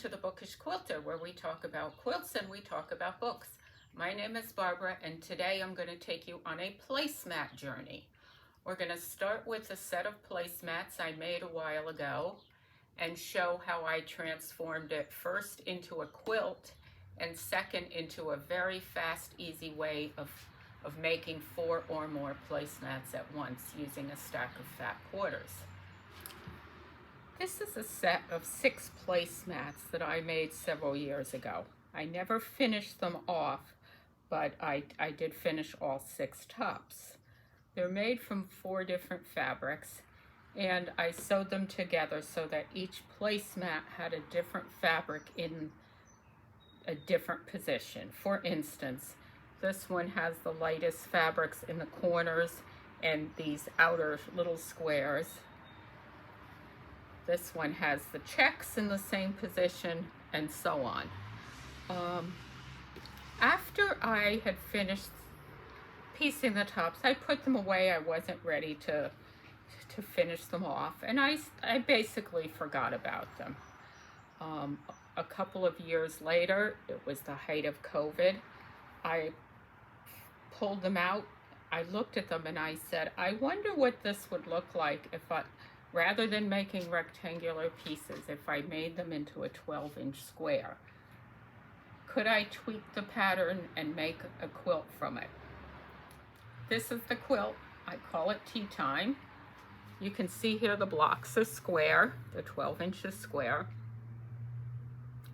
to the Bookish Quilter, where we talk about quilts and we talk about books. My name is Barbara, and today I'm going to take you on a placemat journey. We're going to start with a set of placemats I made a while ago and show how I transformed it first into a quilt and second into a very fast, easy way of making 4 or more placemats at once using a stack of fat quarters. This is a set of 6 placemats that I made several years ago. I never finished them off, but I did finish all 6 tops. They're made from 4 different fabrics, and I sewed them together so that each placemat had a different fabric in a different position. For instance, this one has the lightest fabrics in the corners and these outer little squares. This one has the checks in the same position, and so on. After I had finished piecing the tops, I put them away. I wasn't ready to finish them off, and I basically forgot about them. A couple of years later, it was the height of COVID, I pulled them out. I looked at them and I said, I wonder what this would look like if rather than making rectangular pieces, if I made them into a 12-inch square. Could I tweak the pattern and make a quilt from it? This is the quilt. I call it Tea Time. You can see here the blocks are square. They're 12 inches square.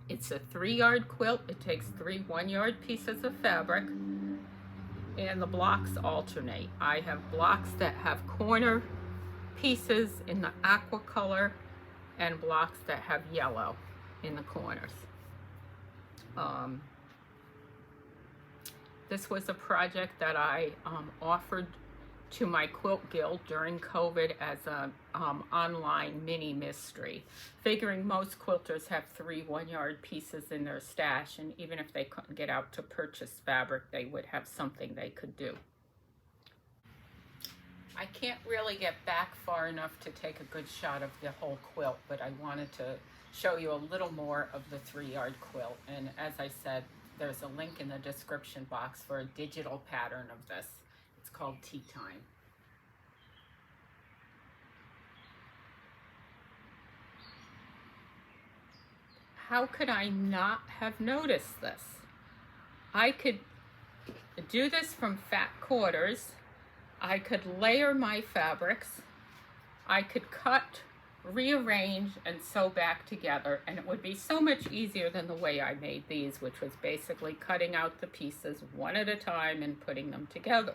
It's a 3-yard quilt. It takes 3 1-yard pieces of fabric, and the blocks alternate. I have blocks that have corner pieces in the aqua color and blocks that have yellow in the corners. This was a project that I offered to my quilt guild during COVID as an online mini mystery, figuring most quilters have 3 1-yard pieces in their stash, and even if they couldn't get out to purchase fabric, they would have something they could do. I can't really get back far enough to take a good shot of the whole quilt, but I wanted to show you a little more of the 3-yard quilt. And as I said, there's a link in the description box for a digital pattern of this. It's called Tea Time. How could I not have noticed this? I could do this from fat quarters. I could layer my fabrics. I could cut, rearrange, and sew back together, and it would be so much easier than the way I made these, which was basically cutting out the pieces one at a time and putting them together.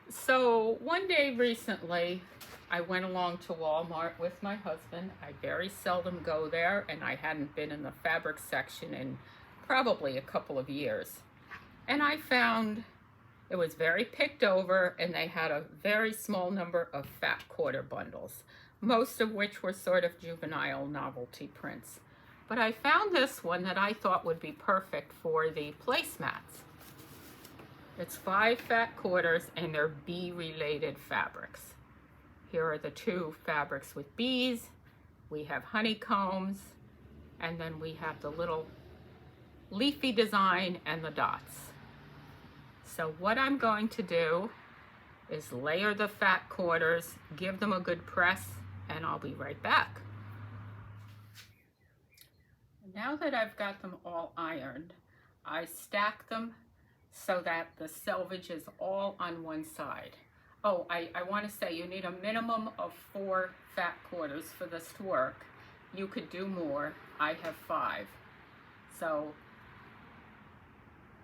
So one day recently, I went along to Walmart with my husband. I very seldom go there, and I hadn't been in the fabric section in probably a couple of years. And I found it was very picked over, and they had a very small number of fat quarter bundles, most of which were sort of juvenile novelty prints. But I found this one that I thought would be perfect for the placemats. It's 5 fat quarters, and they're bee-related fabrics. Here are the 2 fabrics with bees. We have honeycombs, and then we have the little leafy design and the dots. So what I'm going to do is layer the fat quarters, give them a good press, and I'll be right back. Now that I've got them all ironed, I stack them so that the selvage is all on one side. Oh, I want to say you need a minimum of 4 fat quarters for this to work. You could do more. I have 5. So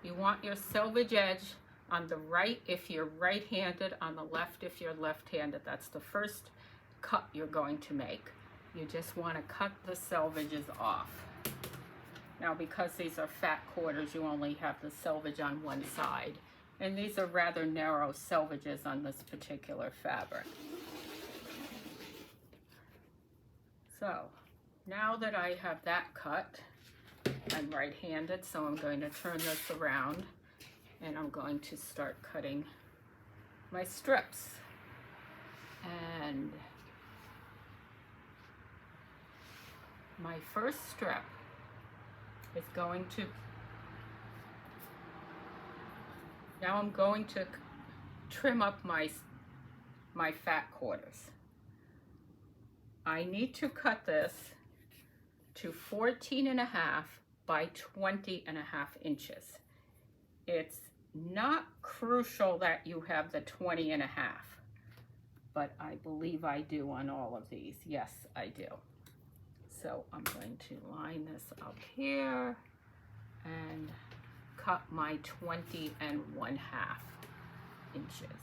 you want your selvage edge on the right if you're right-handed, on the left if you're left-handed. That's the first cut you're going to make. You just want to cut the selvages off. Now, because these are fat quarters, you only have the selvage on one side. And these are rather narrow selvages on this particular fabric. So, now that I have that cut, I'm right-handed, so I'm going to turn this around, and I'm going to start cutting my strips. And my first strip is going to, now I'm going to trim up my fat quarters. I need to cut this to 14.5 by 20.5 inches. It's not crucial that you have the 20.5, but I believe I do on all of these. Yes, I do. So I'm going to line this up here and cut my 20.5 inches.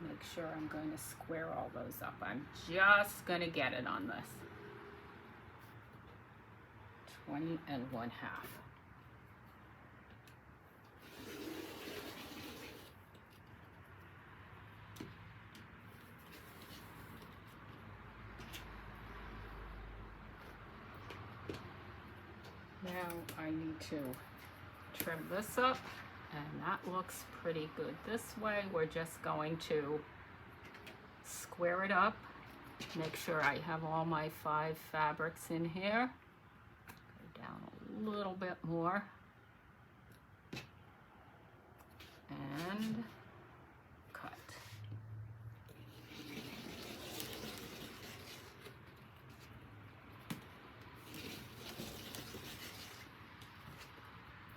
Make sure I'm going to square all those up. I'm just going to get it on this. 20.5. Now I need to trim this up, and that looks pretty good this way. We're just going to square it up, make sure I have all my 5 fabrics in here. Go down a little bit more. And cut.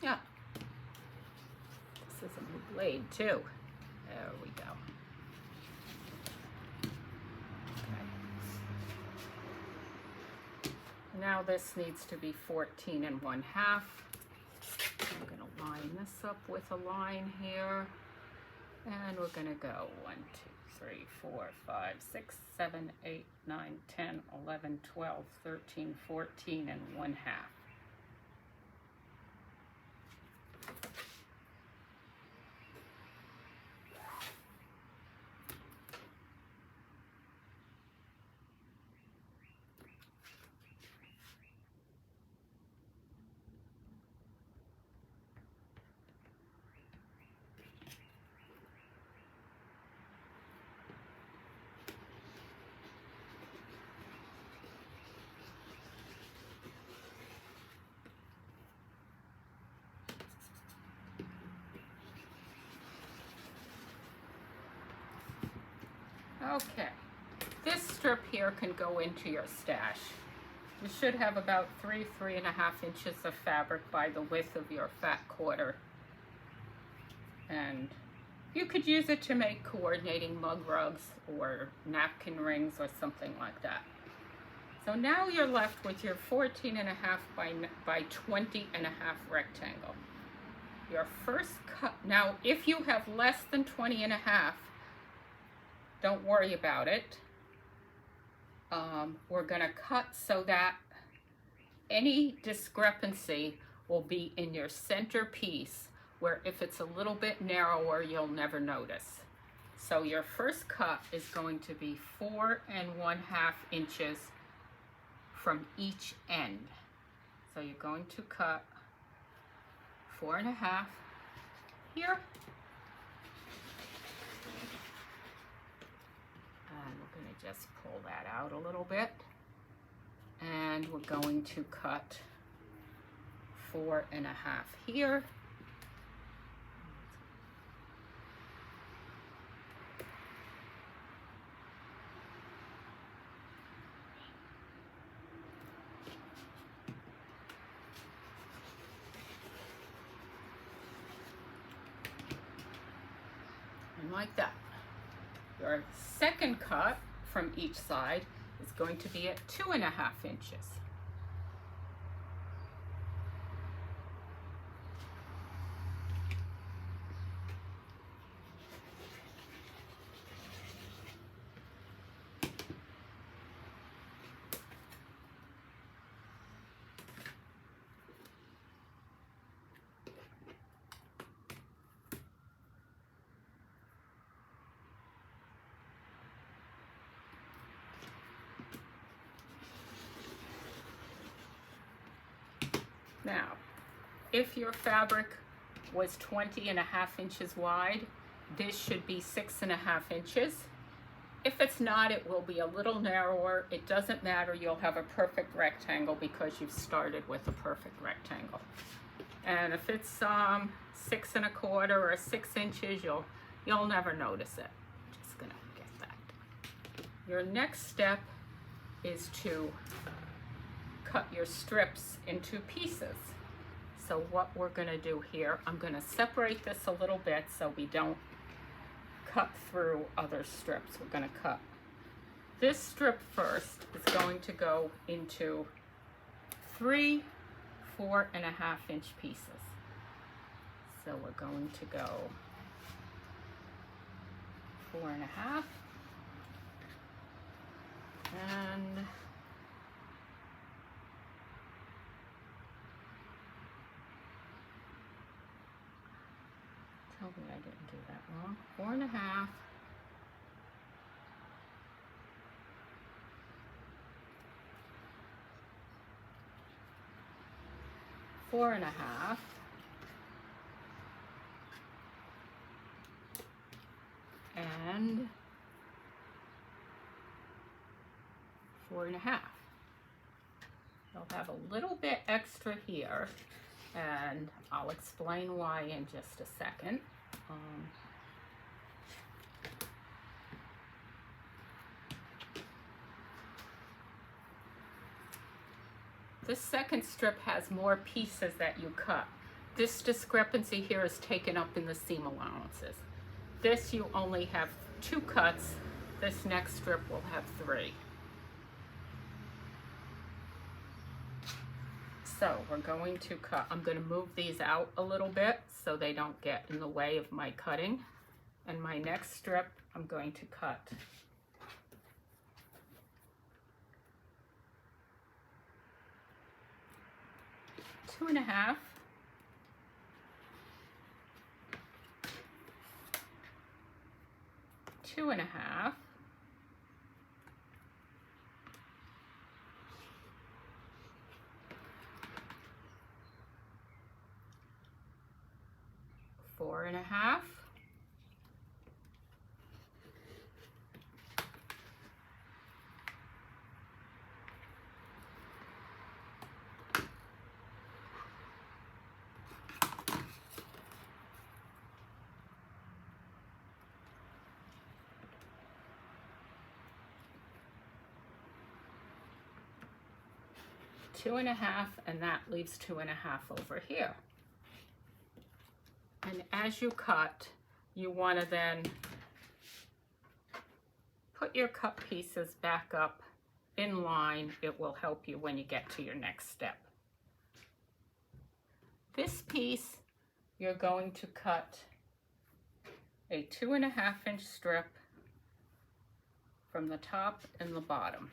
Yeah. This is a new blade too. There we go. Okay. Now this needs to be 14.5. I'm going to line this up with a line here. And we're going to go 1, 2, 3, 4, 5, 6, 7, 8, 9, 10, 11, 12, 13, 14 and 1/2. Okay, this strip here can go into your stash. You should have about 3.5 inches of fabric by the width of your fat quarter. And you could use it to make coordinating mug rugs or napkin rings or something like that. So now you're left with your 14.5 by 20.5 rectangle. Your first cut, now if you have less than 20.5, don't worry about it. We're going to cut so that any discrepancy will be in your center piece, where if it's a little bit narrower, you'll never notice. So your first cut is going to be 4.5 inches from each end. So you're going to cut 4.5 here. And we're going to just pull that out a little bit. And we're going to cut 4.5 here. And like that. Your second cut from each side is going to be at 2.5 inches. Now, if your fabric was 20.5 inches wide, this should be 6.5 inches. If it's not, it will be a little narrower. It doesn't matter, you'll have a perfect rectangle because you've started with a perfect rectangle. And if it's 6 1/4 or 6 inches, you'll never notice it. Just gonna get that. Your next step is to cut your strips into pieces. So what we're gonna do here, I'm gonna separate this a little bit so we don't cut through other strips. We're gonna cut this strip first. Is going to go into 3 4.5 inch pieces. So we're going to go 4.5 and tell me I didn't do that wrong. 4.5 4.5 and 4.5. You'll have a little bit extra here, and I'll explain why in just a second. This second strip has more pieces that you cut. This discrepancy here is taken up in the seam allowances. This you only have 2 cuts. This next strip will have 3. So we're going to cut, I'm going to move these out a little bit so they don't get in the way of my cutting. And my next strip, I'm going to cut 2.5 2.5 4.5 2.5, and that leaves 2.5 over here. And as you cut, you want to then put your cut pieces back up in line. It will help you when you get to your next step. This piece, you're going to cut a 2.5 inch strip from the top and the bottom.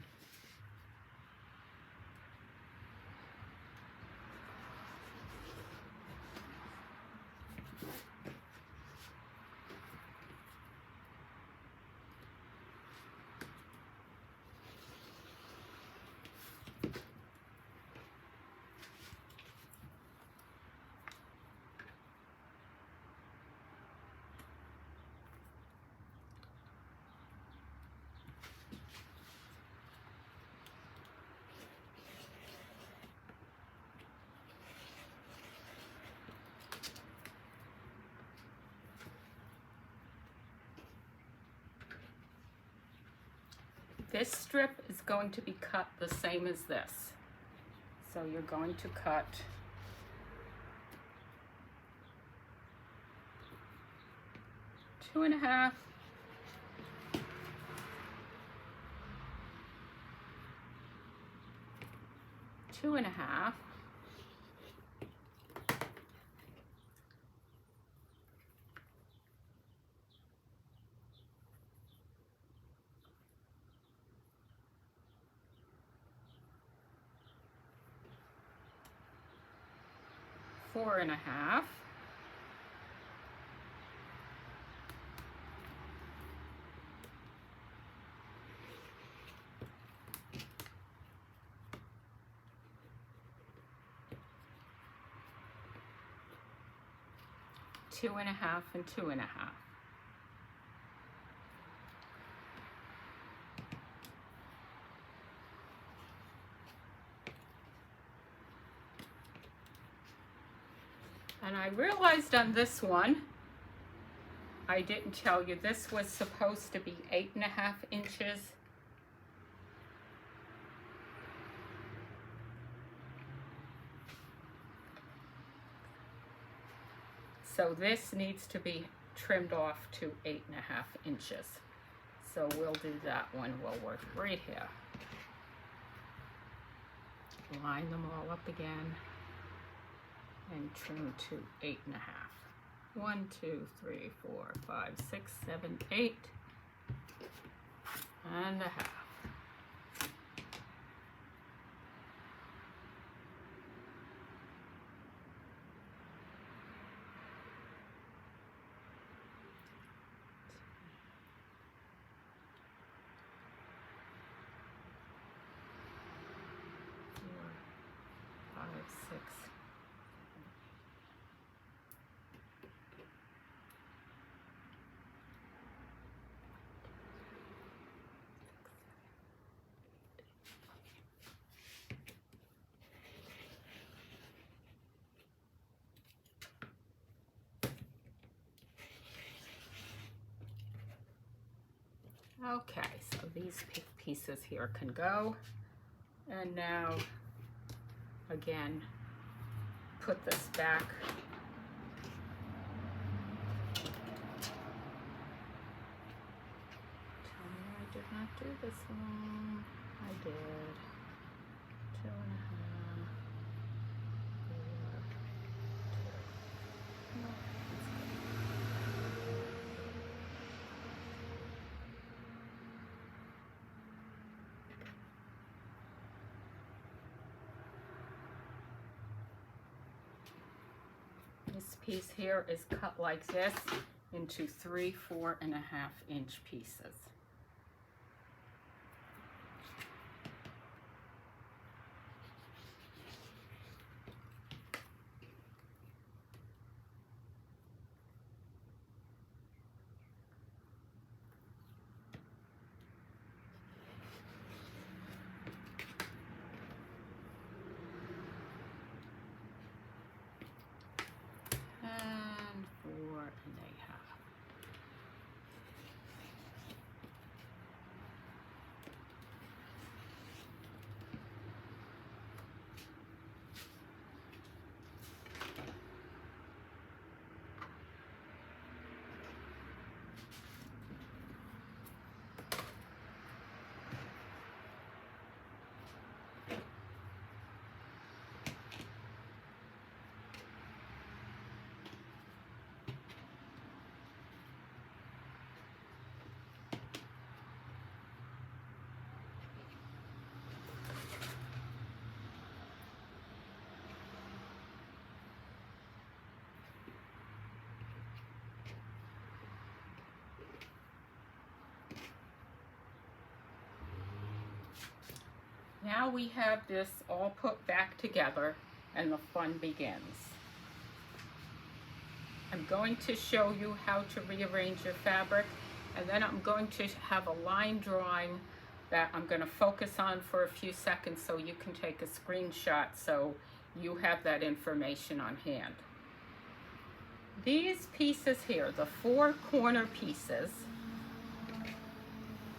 This strip is going to be cut the same as this. So you're going to cut 2.5 2.5 4.5 2.5 and 2.5. And I realized on this one, I didn't tell you, this was supposed to be 8.5 inches. So this needs to be trimmed off to 8.5 inches. So we'll do that one. We'll work right here. Line them all up again and trim to 8.5. 1, 2, 3, 4, 5, 6, 7, 8 and a half. Okay, so these pieces here can go. And now, again, put this back. Tell me I did not do this one. I did. 2.5. 4, 2. No, that's good. This piece here is cut like this into 3 4.5 inch pieces. And 4.5. Now we have this all put back together and the fun begins. I'm going to show you how to rearrange your fabric, and then I'm going to have a line drawing that I'm going to focus on for a few seconds so you can take a screenshot so you have that information on hand. These pieces here, the 4 corner pieces,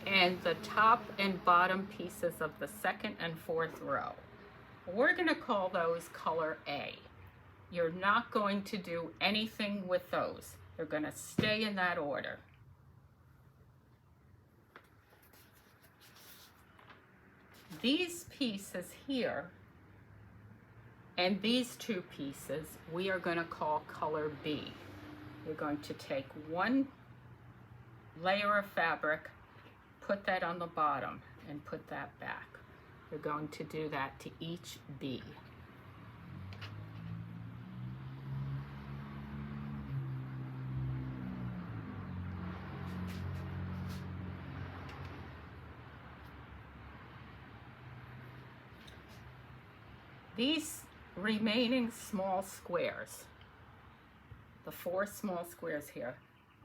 and the top and bottom pieces of the 2nd and 4th row, we're going to call those color A. You're not going to do anything with those. They're going to stay in that order. These pieces here and these 2 pieces we are going to call color B. You're going to take one layer of fabric, put that on the bottom, and put that back. You're going to do that to each B. These remaining small squares, the 4 small squares here,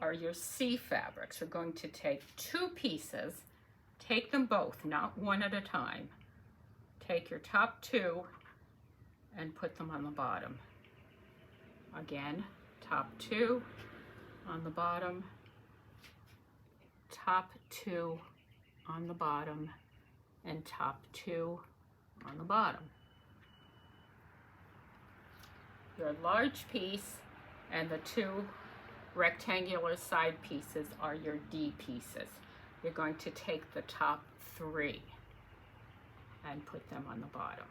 are your C fabrics. You're going to take 2 pieces, take them both, not one at a time. Take your top 2 and put them on the bottom. Again, top 2 on the bottom, top 2 on the bottom, and top 2 on the bottom. Your large piece and the 2 rectangular side pieces are your D pieces. You're going to take the top 3 and put them on the bottom.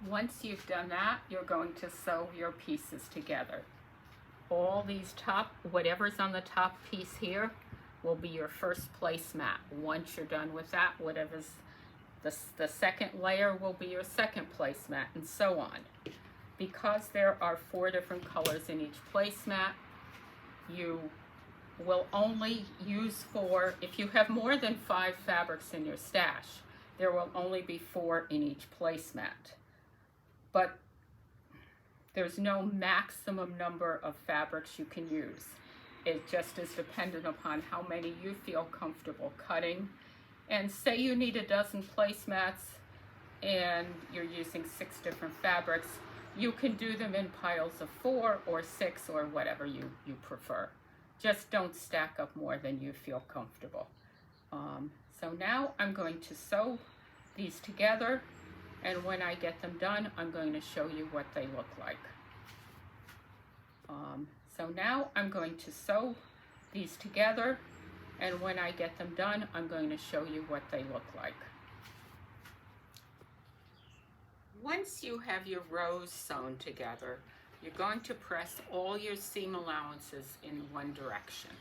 Once you've done that, you're going to sew your pieces together. All these whatever's on the top piece here will be your first placemat. Once you're done with that, whatever's the second layer will be your second placemat, and so on. Because there are 4 different colors in each placemat, you will only use 4. If you have more than 5 fabrics in your stash, there will only be 4 in each placemat. But there's no maximum number of fabrics you can use. It just is dependent upon how many you feel comfortable cutting. And say you need a dozen placemats and you're using 6 different fabrics, you can do them in piles of 4 or 6 or whatever you prefer. Just don't stack up more than you feel comfortable. So now I'm going to sew these together, and when I get them done, I'm going to show you what they look like. So now I'm going to sew these together, and when I get them done, I'm going to show you what they look like. Once you have your rows sewn together, you're going to press all your seam allowances in one direction.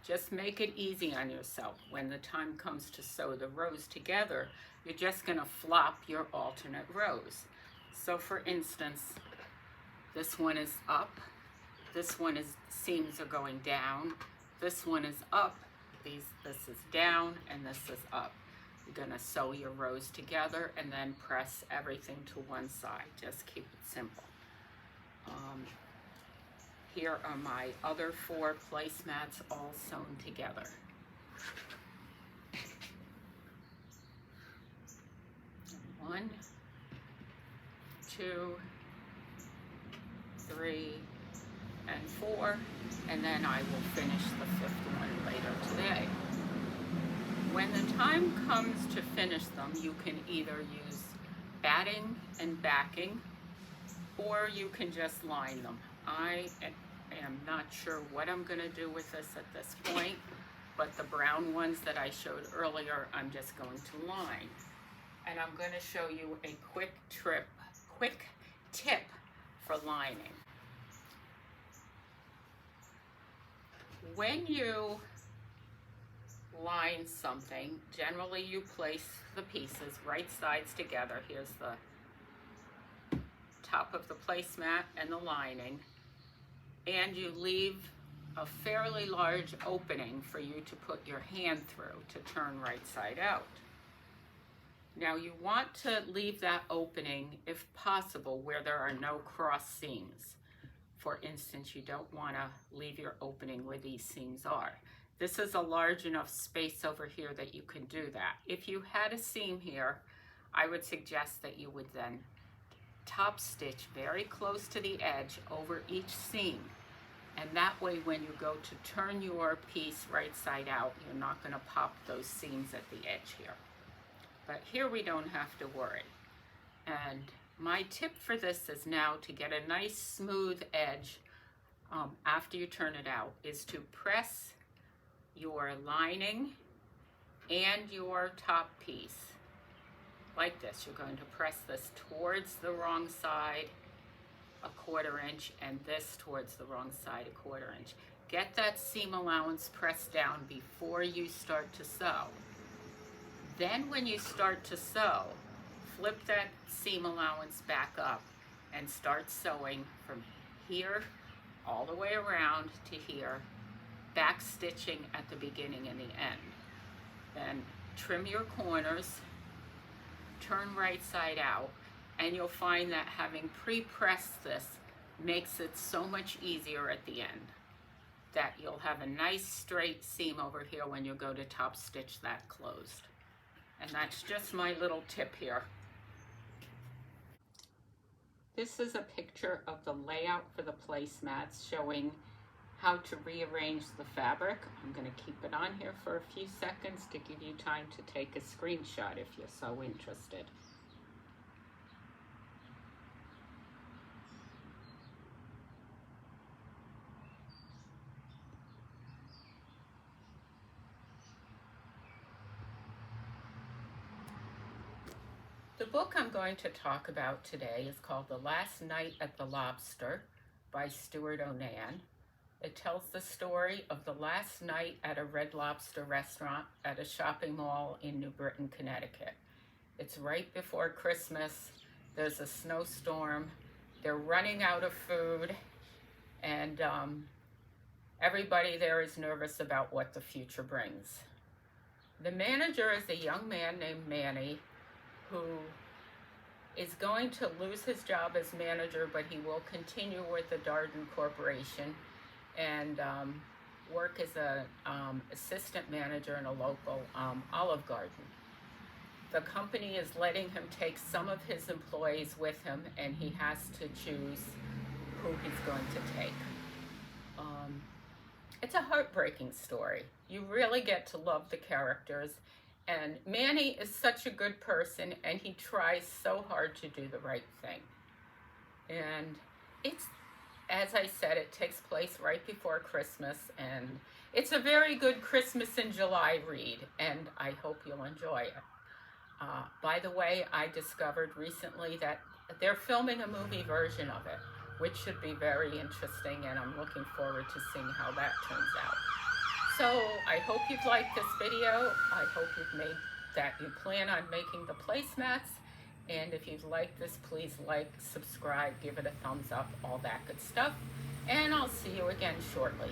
Just make it easy on yourself. When the time comes to sew the rows together, you're just going to flop your alternate rows. So for instance, this one is up, this one is seams are going down, this one is up, this is down, and this is up. You're going to sew your rows together and then press everything to one side. Just keep it simple. Here are my other 4 placemats all sewn together. One, 2, 3, and 4, and then I will finish the 5th one later today. When the time comes to finish them, you can either use batting and backing, or you can just line them. I am not sure what I'm going to do with this at this point, but the brown ones that I showed earlier, I'm just going to line. And I'm going to show you a quick tip for lining. When you line something, generally you place the pieces right sides together. Here's the top of the placemat and the lining, and you leave a fairly large opening for you to put your hand through to turn right side out. Now you want to leave that opening, if possible, where there are no cross seams. For instance, you don't want to leave your opening where these seams are. This is a large enough space over here that you can do that. If you had a seam here, I would suggest that you would then top stitch very close to the edge over each seam. And that way, when you go to turn your piece right side out, you're not going to pop those seams at the edge here. But here we don't have to worry. And my tip for this is now to get a nice smooth edge after you turn it out is to press your lining and your top piece like this. You're going to press this towards the wrong side a 1/4 inch and this towards the wrong side a 1/4 inch. Get that seam allowance pressed down before you start to sew. Then when you start to sew, flip that seam allowance back up and start sewing from here all the way around to here, back stitching at the beginning and the end. Then trim your corners, turn right side out, and you'll find that having pre-pressed this makes it so much easier at the end, that you'll have a nice straight seam over here when you go to top stitch that closed. And that's just my little tip here. This is a picture of the layout for the placemats showing how to rearrange the fabric. I'm going to keep it on here for a few seconds to give you time to take a screenshot if you're so interested. The book I'm going to talk about today is called The Last Night at the Lobster by Stuart Onan. It tells the story of the last night at a Red Lobster restaurant at a shopping mall in New Britain, Connecticut. It's right before Christmas. There's a snowstorm. They're running out of food, and everybody there is nervous about what the future brings. The manager is a young man named Manny, who is going to lose his job as manager, but he will continue with the Darden Corporation and work as an assistant manager in a local Olive Garden. The company is letting him take some of his employees with him, and he has to choose who he's going to take. It's a heartbreaking story. You really get to love the characters. And Manny is such a good person, and he tries so hard to do the right thing. And it's, as I said, it takes place right before Christmas, and it's a very good Christmas in July read, and I hope you'll enjoy it. By the way, I discovered recently that they're filming a movie version of it, which should be very interesting, and I'm looking forward to seeing how that turns out. So I hope you've liked this video. I hope you plan on making the placemats. And if you've liked this, please like, subscribe, give it a thumbs up, all that good stuff. And I'll see you again shortly.